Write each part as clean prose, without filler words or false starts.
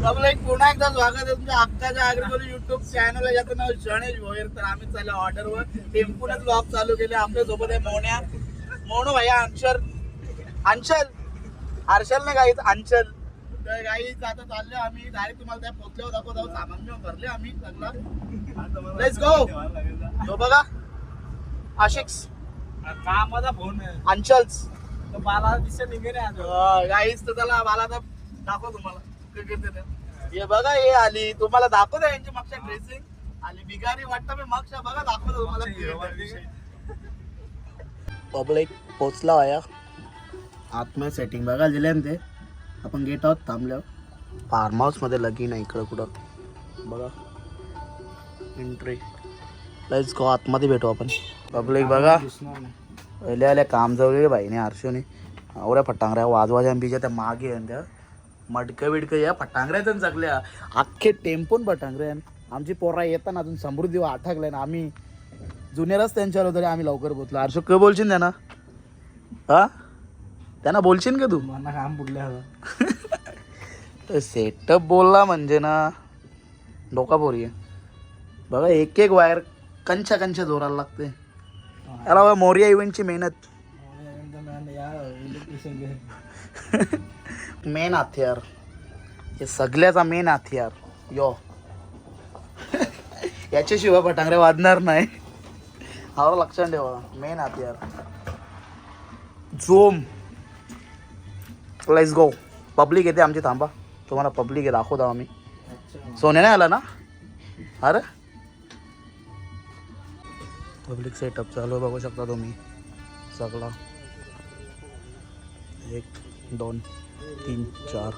Public पुन्हा एकदा स्वागत आहे तुमच्या हक्काच्या अग्रगोली युट्यूब चॅनल. याचं नाव गणेश भोयर. तर आम्ही चाललो ऑर्डरवर टेम्पूनच ब्लॉग चालू केले. आपल्या सोबत आहे मोन्या, मोनू भैया, अंशल हर्षल नाही गाईच अंशल. तर गाईच आता चाललो आम्ही डायरेक्ट. तुम्हाला त्या पोचल्यावर दाखवतो. सामान घेऊन भरले आम्ही सगळं. Let's go. तो बघा आशिक्स का माझा फोन अंशल्स मला दिसत निघेल गाईच. तर त्याला मला आता दाखव तुम्हाला. हे बघा हे आली. तुम्हाला दाखवतो यांची मागच्या ड्रेसिंग आली बिगारी वाटतं. मी मागच्या बघा दाखवतो तुम्हाला. पब्लिक पोचला आया आत्मा सेटिंग बघा दिले ना ते. आपण गेट आहोत थांबल्यावर. फार्म हाऊस मध्ये लगीन आहे इकडं कुठं बघा. एंट्री. Let's go. आतमध्ये भेटू आपण. पब्लिक बघा पहिले आल्या काम जवळ भाईने हर्षोने आवऱ्या फटांगऱ्या वाजवाच्या बीच्या त्या मागे आहे त्या मडकं बिडकं या फटांगऱ्यात जगल्या अख्खे टेम्पोन फटांगऱ्या. आमची पोरा येताना अजून समृद्धी आठकल्या ना. आम्ही जुन्या रस्त्यांच्यावर तरी आम्ही लवकर पोचलो. हर्षो काय बोलशील त्यांना? हा त्यांना बोलशील का तू? मला काम पुढल्या सेटअप बोलला म्हणजे ना डोका पोरी आहे बघा. एक एक वायर कंच्या जोराला लागते. अरे मोरिया इव्हेंटची मेहनत. मेन हथियार हे सगळ्याचा मेन हथियार यो. याच्याशिवाय फटांगऱ्या वाजणार नाही. हा लक्षात ठेवा. मेन हथियार झोम. Let's go. पब्लिक येते आमची. थांबा तुम्हाला पब्लिक दाखवतो आम्ही. सोन्या नाही आला ना? अरे पब्लिक सेटअप चालू बघू शकता तुम्ही सगळा. 1 2 3 4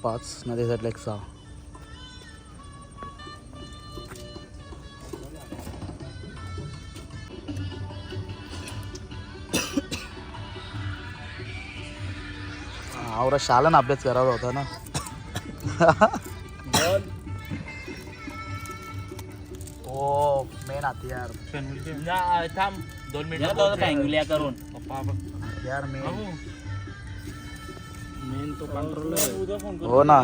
5 नदी साईडला 1 6. आवरा शालन अभ्यास करायचा होता ना. ओ मेन हथियार. थांब 2 मिनिट पॅंगुल्या करून यार मेन तो कंट्रोलर. हो ना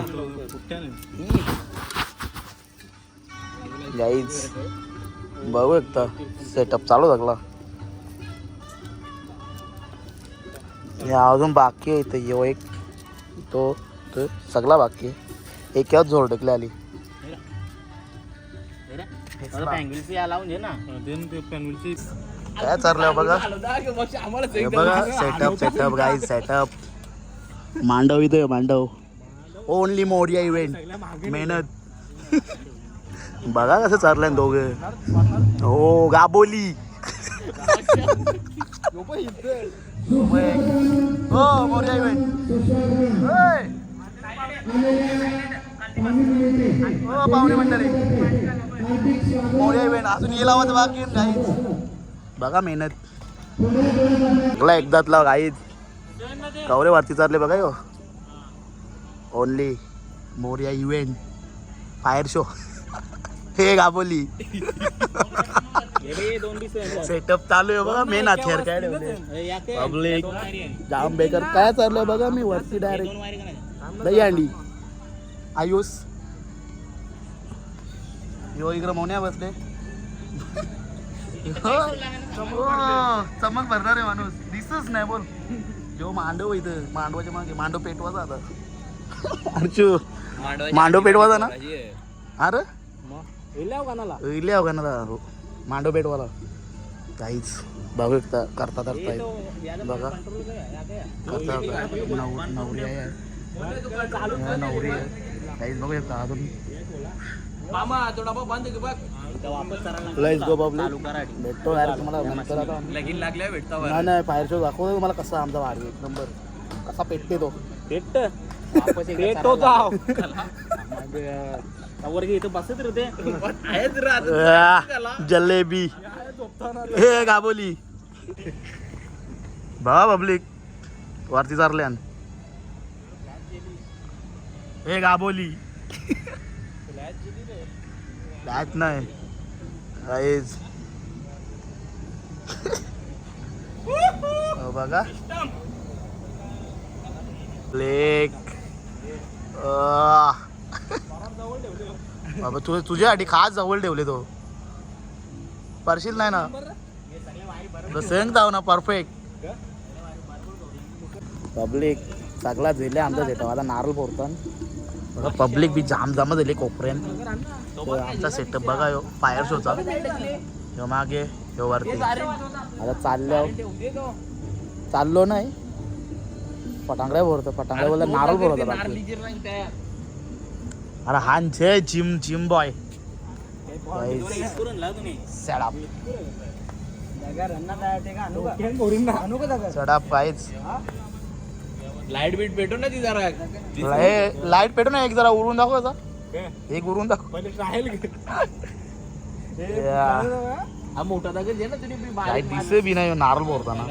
गाईज बघू एकदा सेटअप चालू झाला. अजून बाकी आहे इथं. येऊ एक तो सगळा बाकी आहे. एक झोड टेकले आली. काय चाललंय बघा. बघा सेटअप गाईज सेटअप. मांडव इथं मांडव. ओनली मोरिया इव्हेंट मेहनत. बघा कसं चाललंय दोघे. हो गाबोली. हो मोरिया इव्हेंट. हो पाहुणे मंडळी मोरिया इव्हेंट अजून ये लावायचं बाकी गाईज. बघा मेहनत एकदाच लाव गाईज. कवरे वरती चालले बघा. यो only Morya event fire show. हे गाबोली सेटअप चालू आहे बघा. मेन हथियार काय ठेवले पब्लिक जाम बेकार. काय चाललंय बघा. मी वरती डायरेक्ट दही अंडी आयुष यो इकडे मोन्या बसले. चमक भरणार आहे माणूस. दिसच नाही बोल. जो मांडव इथं मांडवाच्या मागे मांडव पेटवाचा आता. अर्चू मांडव पेटवाचा ना. अरे इल्या गाणाला मांडव पेटवाला काहीच बघू एकदा करता बघा. नवरी आहे नवरी काहीच बघू शकता अजून. Let's go public. भेटतो यार तुम्हाला नंतर. आता लगीन लागल्या भेटता. नाही फायर शो दाखवतो तुम्हाला कसा आमचा भारी एक नंबर कसा पेटते तो. जलेबी हे गाबोली बा पब्लिक वरती चालल्यान. हे गाबोली लॅच नाही गाईज. बघा लेक बाबा तुझ्यासाठी खास जवळ ठेवले तो परशील नाही ना संग जाऊ ना परफेक्ट पब्लिक सगळा झेले आमचा सेटअप आता नारळ फोडतात पब्लिक बी जाम झाली कोपऱ्यान आमचा सेटअप बघा यो फायर शोचा ह्यो मागे ह्यो वरती आता चाललो नाही फटांगड्या भरतो फटांगड्या बोलला नारळ भरवतो बाकी अरे हांचे जिम बॉय सेटअप पाहिज लाईट बीट भेटू ना ती जरा लाईट पेटू ना एक जरा उरून दाखव आता एक उरून दाखव हा मोठा दाखल दे ना तुम्ही काही दिसे बी नाही नारळ बोलताना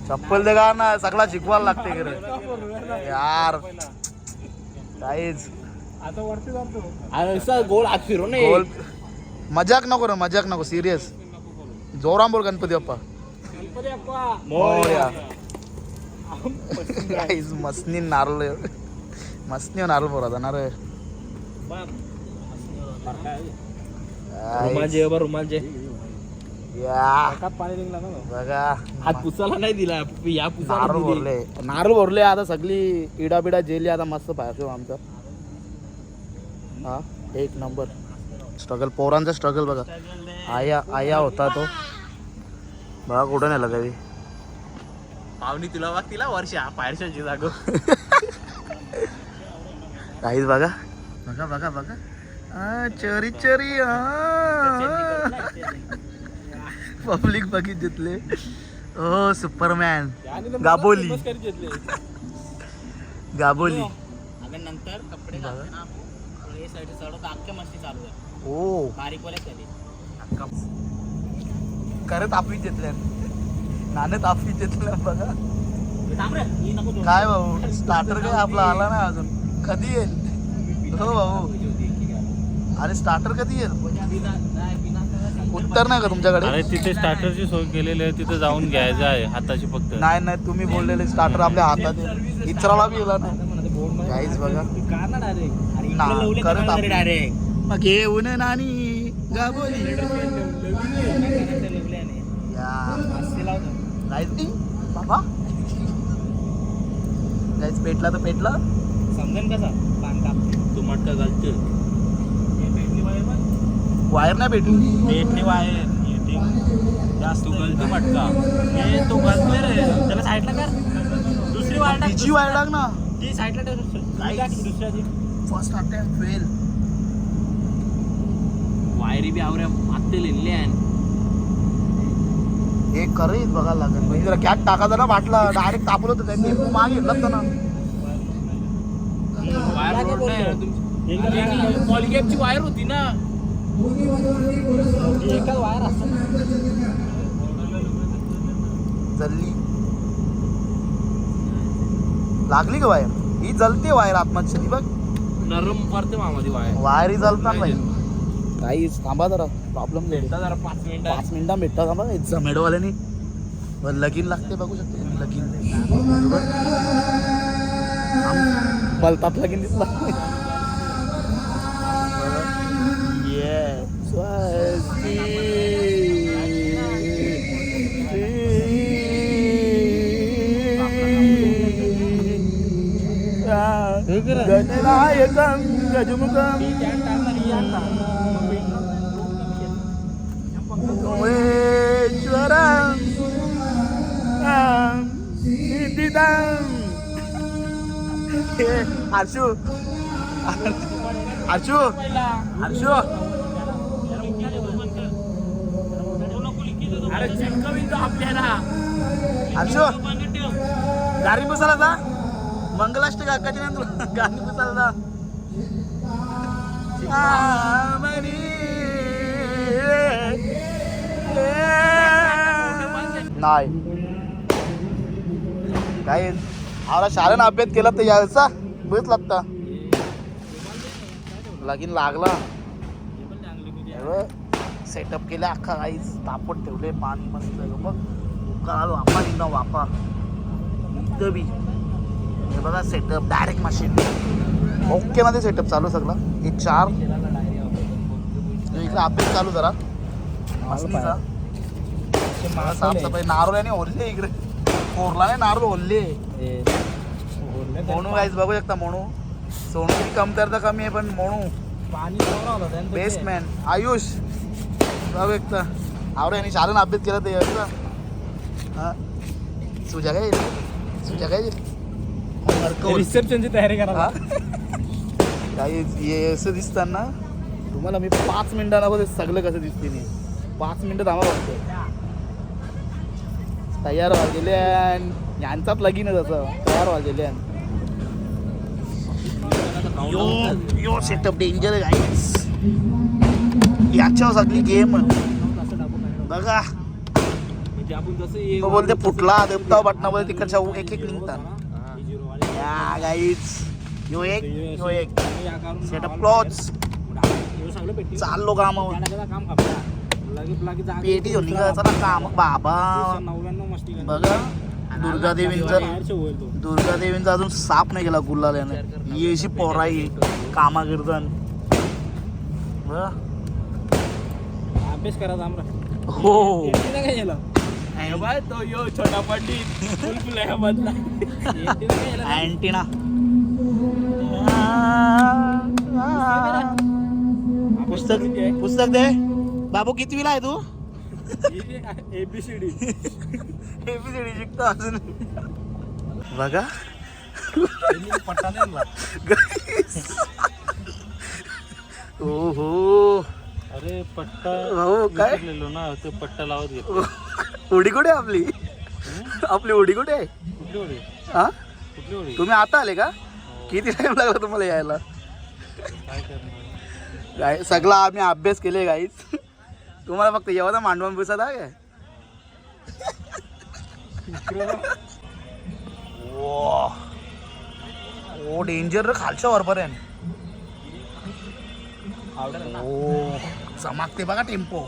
चप्पल दे का ना सगळा शिकवायला लागते खरं यार काहीच गोल हात फिरू नये गोल मजाक नको रे मजाक नको सिरियस जोराम बोल गणपती बाप्पा मोरया गाईज मसनी नारळ मसनी नारळ बोलत ना रे रुमाल जे या पाणी निघला ना बघा हात पुसायला नाही दिला या नारळ भरले आता सगळी इडा बिडा जेली आता मस्त पाहिजे आमचा हा एक नंबर स्ट्रगल पोरांचा स्ट्रगल बघा आया होता तो बघा कुठं नेला काही पाहुणी तुला बघ तिला वर्ष पायरशाची जागो काहीच बघा बघा बघा बघा चरी चरी पब्लिक बघित घेतले ओ सुपरमॅन गाबोली गाबोली नंतर कपडे अख्ख्या मस्ती चालू आहे ओ बारीक वाले खरं तापवीत घेतल्या नाणे तापवीत घेतल्या बघा काय भाऊ स्टार्टर काय आपला आला ना अजून कधी येईल हो भाऊ अरे स्टार्टर कधी येईल उत्तर नाही का तुमच्याकडे अरे तिथे स्टार्टरची सोय केलेली आहे तिथे जाऊन घ्यायचं आहे हाताची फक्त नाही तुम्ही बोललेले स्टार्टर आपल्या हातात आहे इचराला बी येला नाही काहीच बघा डायरेक्ट मग घेऊन नानी गाबोली बाबा गाईज पेटला तर पेटला समजेल कसा तू मटका घालते वायर नाही भेटली पेटली वायर जास्त तू गलती मटका हे तू गलतोय रे त्याला साईडला कर दुसरी वायर टाक तिची वायर टाक ना ती साईडला ठेव दुसऱ्याची फर्स्ट अटेम्प्ट फेल वायरी बी आवऱ्या आत्ते लिहिले एक करीत बघायला लागेल म्हणजे जरा कॅट टाकायचा ना वाटला डायरेक्ट तापलं होतं काही मागे घेतलं ना पॉलिगॅपची वायर होती ना एकच वायर असत जल्ली लागली का वायर ही जलते वायर आत्महत्या बघ नरम पडते मामाची वायर वायरी जलतात नाही काहीच थांबा जरा प्रॉब्लेम भेटता जरा 5 मिनिटं भेटता थांबा झोमॅटोवाल्याने लगीन लागते बघू शकते लगीन बलतात लगीन दिसला गणनायकं गजमुखं ईश्वरं सिद्धिदं हर्षू हर्षू हर्षू अरे चिटकवीन आपल्याला हर्षू गाडी बसायला जा मंगलाष्टक अक्काची ना तुला गाडी बसायला नाही काय आला शाळेनं अभ्यास केला तर यायचा बस लागता लगीन लागला सेटअप केला अख्खा काहीच तापट ठेवले पाणी मस्त बघ उकाळ वापा निघा वापा इथं बी हे बघा सेटअप डायरेक्ट मशीन ओके मध्ये सेटअप चालू सगळा. हे 4 इकडे अभ्यास चालू जरा मसनीचा. साफसफाई नारळ आणि ओरले इकडे कोरला नाही नारळ ओरले मोनू गाईज बघू शकता. मोनू सोनूची कमतरता कमी आहे पण मोनू बेस्ट मॅन. आयुष बघू शकता आवडे यांनी शाळेनं अभ्यास केला ते हां तुझ्या काय रिसेप्शनची तयारी करा. काही हे असं दिसताना तुम्हाला मी 5 मिनिटांना सगळं कसं दिसते नाही. 5 मिनिटं थांबा बघतो. तयार वाजले आणि यांचाच लगीन आहे तसं तयार वाजले. यो सेटअप डेंजर आहे गाईस. याच्यावर सगळी गेम बघा. तो बोलते फुटला देवता बटनामध्ये तिकडच्या एक एक निघतात. या गाईस यो एक सेटअप क्लॉज चाललो कामावर. पेटी घेऊन निघायचं ना काम बाबा. बघा दुर्गादेवींचा अजून साप नाही गेला गुल्लाल्याने. ही अशी पोराई कामा कीर्तन अभ्यास करा हो. तो यो छोटा पंडित अँटिना पुस्तक दे बाबू. कितवीला आहे तू? एबीसीडी शिकतो अजून. बघा ओहो अरे पट्टा हो काय ना ते पट्टा लावत घेतो. उडी कुठे आपली उडी कुठे आहे? कुठली उडी? हा कुठली उडी? तुम्ही आता आले का? किती टाइम लागला तुम्हाला यायला? काय करणार काय सगळा आम्ही अभ्यास केले गाईच. तुम्हाला फक्त एवढा मांडवून बसत आहे काय? ओ डेंजर खालच्या वरपर्यंत. ओ चमकते बघा टेम्पो.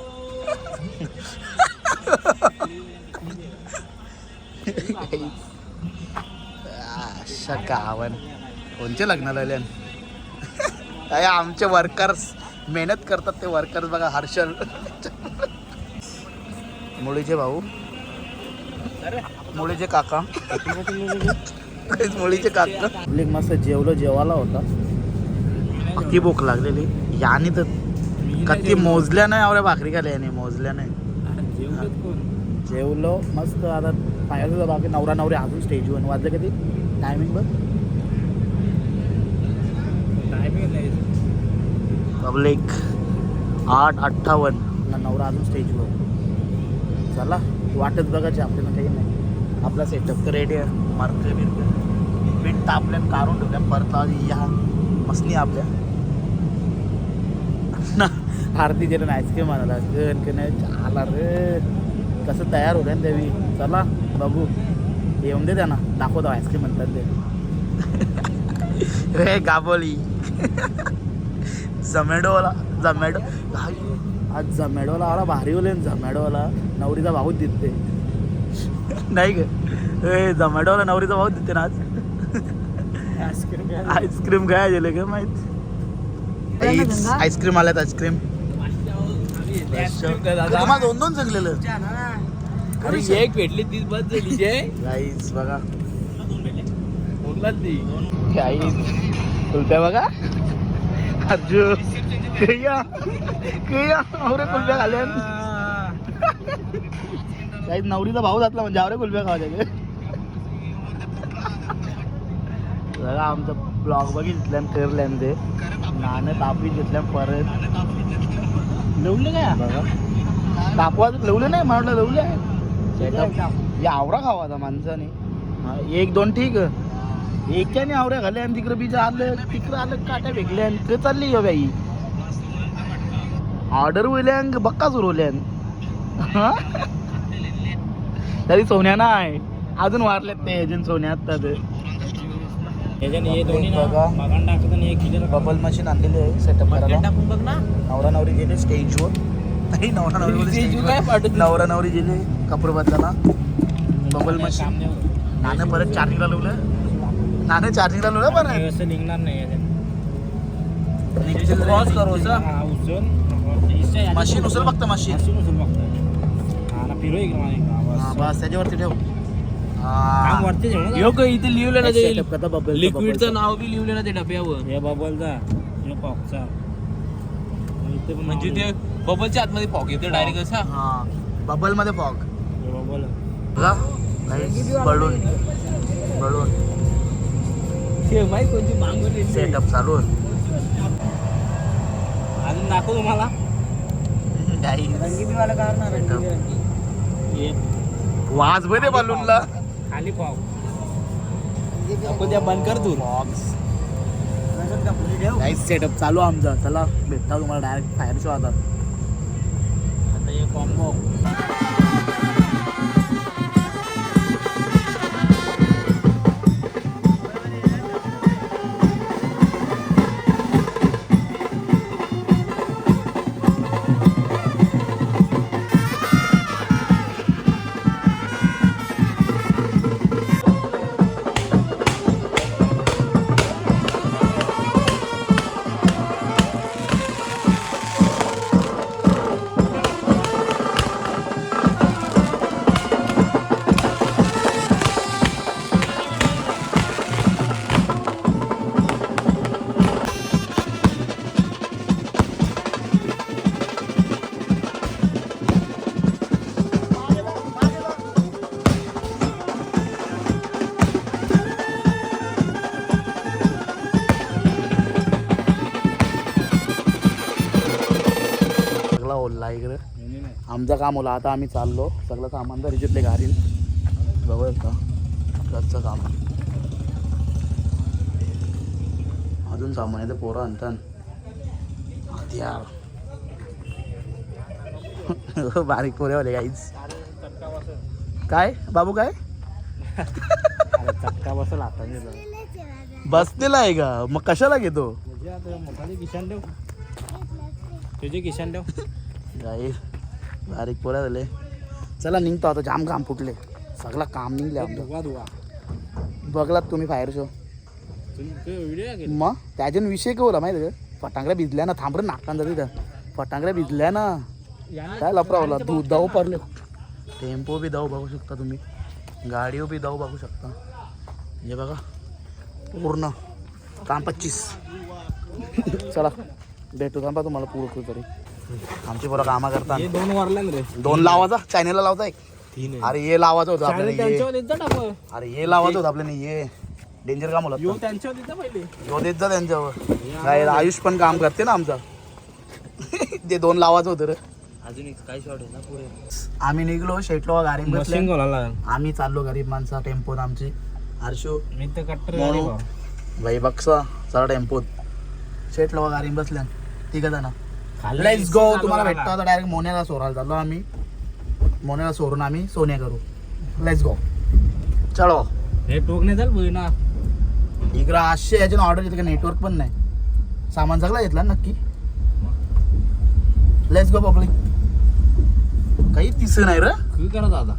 अशा गावन कोणचे लग्नाला आले काय आमचे वर्कर्स मेहनत करतात ते वर्कर्स बघा. हर्षल मुळीचे भाऊ मुळीचे काका मुळीचे काका. मस्त जेवायला होता. किती भूक लागलेली याने तर कधी मोजल्या नाही. आवऱ्या भाकरी खाल्या याने मोजल्या नाही. जेवलो मस्त. आता पाहिजे बाकी नवरा नवरी अजून स्टेजवर. वाजले कधी टायमिंग बघ. पब्लिक 8:58 नवरा अजून स्टेजवर. चला वाटत बघायची आपल्याला काही नाही. आपला सेटअप तर रेडी आहे. मारते बिरते पीठ तापल्या काढून ठेवल्या परत या मसनी आपल्या. आरती दिलं आईस्क्रीम आणायला आला रे. कसं तयार होतं ना देवी. चला बघू येऊन दे त्यांना दाखवतो आईस्क्रीम म्हणतात ते. रे गाबोली झमॅटोवाला आज झमॅटोवाला आला भारी होले. झमॅटोवाला नवरीचा भाऊच दिसते नाही ग. झमॅटोवाला नवरीचा भाऊच दिसते ना आज. आईस्क्रीम काय गेले का माहित. आईस्क्रीम आल्यात आईस्क्रीम. तुम्हाला 2-2 जगलेलं. अरे एक भेटली तीच बस झाली. गाईस बघा गाईस कुलप्या बघा. अर्जुन नवरे कुलप्या खाल्या. काही नवरीचा भाऊ घातला म्हणजे आवरे कुलप्या खावायचे. बघा आमचा ब्लॉग बघितल्या फिरल्यान ते नाणं तापी घेतल्या परत लवले काय बघा. तापवा लवले नाही म्हटलं लवले आहे. या आवरा खावा माणसाने. 1-2 ठीक एकाने आवऱ्या घाल्या आणि तिकडं बीज आलं तिकडं आलं काट्या फेकल्या आणि तिकडे चालली हो बाई. ऑर्डर होईल्या बक्का सुरू होल्यान. तरी सोन्या नाही अजून वारल्यात ते एजंट सोन्यात. बबल मशीन आणलेली आहे सेटअप करायला. नवरा नवरी गेले स्टेजवर. नाही नवरा नवरी गेले कपडे बदलायला. बबल मशीन नाणं परत चार्जिंगला लावलं. नाणं चार्जिंगला लावलं पण निघणार नाही. निघतील क्रॉस करू सर हा, उचल मशीन उचल फक्त मशीन मशीन उचल फक्त हा ना फिरो इकडे मला हा बस त्याच्यावरती ठेव काम वरती ठेव ना. यो का इथे लिहिलं ना ते Setup करता bubble चं, लिक्विडचं bubble नाव बी लिहिलं ना ते डब्यावर हे बबलचा हे पॉकचा इथे पण म्हणजे ते बबलच्या आतमध्ये पॉक येते डायरेक्ट चं. असं हा बबल मध्ये फॉग हे बबल बलून बलून कोणती मागवली सेटअप चालू अजून दाखव तुम्हाला हे वाज मध्ये बलूनला खाली पॉक आपण त्या बंद कर तू सेटअप चालू आमचा चला भेटता तुम्हाला डायरेक्ट फायर शो आता आता हे कॉम्बो सगळा ओल्ला इकडे आमचं काम होला आता आम्ही चाललो सगळं सामान तर रिजितले गाडी जवळ का घरचं काम अजून सामान आहे ते पोरं आणतात हत्यार बारीक पोरे वाले काहीच काय बाबू काय चक्का बसल आता बसलेला आहे का मग कशाला घेतो म्हणजे आता मोठाली किशान ठेव तुझे किशान ठेव गाई बारीक पोऱ्या झाले चला निघतो आता जाम काम फुटले सगळं काम निघले आमचं धुवा धुवा बघलात तुम्ही फायर शो व्हिडिओ मग त्याच्यान विषय काय होला माहिती का फटांगड्या भिजल्या ना थांब रे नाकान जाते त्या फटांगड्या भिजल्या ना काय लफरा होला धाव पडले टेम्पो बी धाव बघू शकता तुम्ही गाडीवर बी धाव बघू शकता हे बघा पूर्ण काम 25 चला भेटू थांबा तुम्हाला पूर्ण तरी आमची पोरं कामा करता हे 2 वारला रे 2 लावायचा चॅनेलला लावता एक 3 अरे हे लावायचं होतं चालेल आपल्याला त्यांच्यावर हे. देत जा टाकू अरे हे लावायचं होतं आपल्याला हे डेंजर काम होला यो त्यांच्यावर देत जा पहिले जो देत जा त्यांच्यावर काय आयुष पण काम करते ना आमचा ते 2 लावायचं होतं रे अजून एक काय शॉट आहे ना पुढे आम्ही निघलो शेटलो गाडी मशीन बसले गोलाला आम्ही चाललो गरीब माणसा टेम्पोत आमची हर्षू मी तर कट्टर मोनू भाई बक्सा चला टेम्पोत शेटलो गाडी बसल्या तिघ जण लेट्स गो तुम्हाला भेटतो आता डायरेक्ट मोन्याला सोरायला चाललो आम्ही मोन्याला सोडून आम्ही सोन्या करू लेट्स गो चलो हे टोकणे चाल बोई ना इकडं 800 याच्यानं ऑर्डर येते का नेटवर्क पण नाही सामान सगळं घेतला नक्की लेट्स गो पब्लिक काही दिसत नाही रे काय करत आता